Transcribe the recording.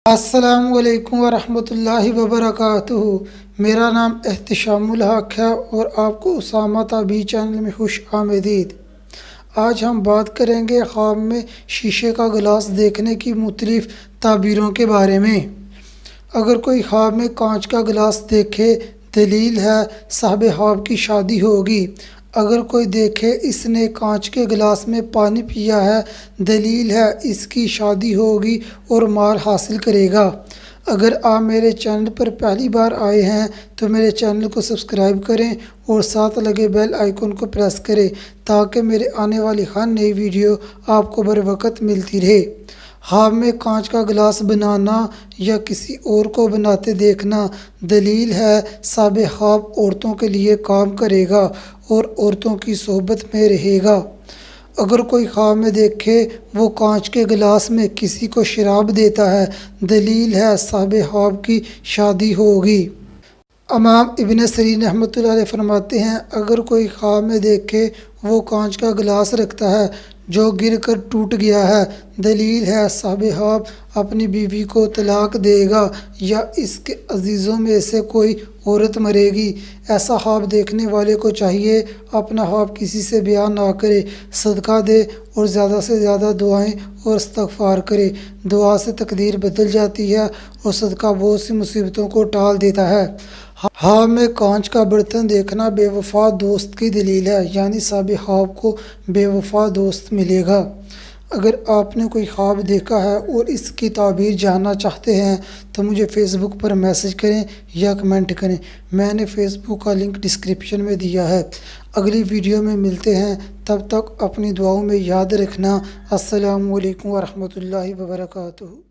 अस्सलामुअलैकुम वरहमतुल्लाहि वबरकातुहू। मेरा नाम एहतिशामुल हक है और आपको उसामा ताबी चैनल में खुश आमदीद। आज हम बात करेंगे ख्वाब में शीशे का गिलास देखने की मुख्तलिफ ताबीरों के बारे में। अगर कोई ख्वाब में कांच का गिलास देखे, दलील है साहब ख्वाब की शादी होगी। अगर कोई देखे इसने कांच के गिलास में पानी पिया है, दलील है इसकी शादी होगी और माल हासिल करेगा। अगर आप मेरे चैनल पर पहली बार आए हैं तो मेरे चैनल को सब्सक्राइब करें और साथ लगे बेल आइकन को प्रेस करें ताकि मेरे आने वाली हर नई वीडियो आपको बर वक्त मिलती रहे। ख्वाब में कांच का गिलास बनाना या किसी और को बनाते देखना, दलील है साहब ख्वाब औरतों के लिए काम करेगा और औरतों की सोहबत में रहेगा। अगर कोई ख्वाब में देखे वो कांच के गिलास में किसी को शराब देता है, दलील है साहब ख्वाब की शादी होगी। इमाम इब्न सीरीन रहमतुल्लाह अलैह फरमाते हैं, अगर कोई ख्वाब में देखे वो कांच का गिलास रखता है जो गिर कर टूट गया है, दलील है साहब ख्वाब अपनी बीवी को तलाक देगा या इसके अजीज़ों में से कोई औरत मरेगी। ऐसा ख्वाब देखने वाले को चाहिए अपना ख्वाब किसी से बयान ना करे, सदका दे और ज़्यादा से ज़्यादा दुआएं और इस्तग़फ़ार करे। दुआ से तकदीर बदल जाती है और सदका बहुत सी मुसीबतों को टाल देता है। ख्वाब में कांच का बर्तन देखना बेवफा दोस्त की दलील है, यानी साहब ख्वाब को बेवफा दोस्त मिलेगा। अगर आपने कोई ख्वाब देखा है और इसकी ताबीर जानना चाहते हैं तो मुझे फ़ेसबुक पर मैसेज करें या कमेंट करें। मैंने फ़ेसबुक का लिंक डिस्क्रिप्शन में दिया है। अगली वीडियो में मिलते हैं, तब तक अपनी दुआओं में याद रखना। अस्सलामु अलैकुम वरहमतुल्लाहि वबरकातुहू।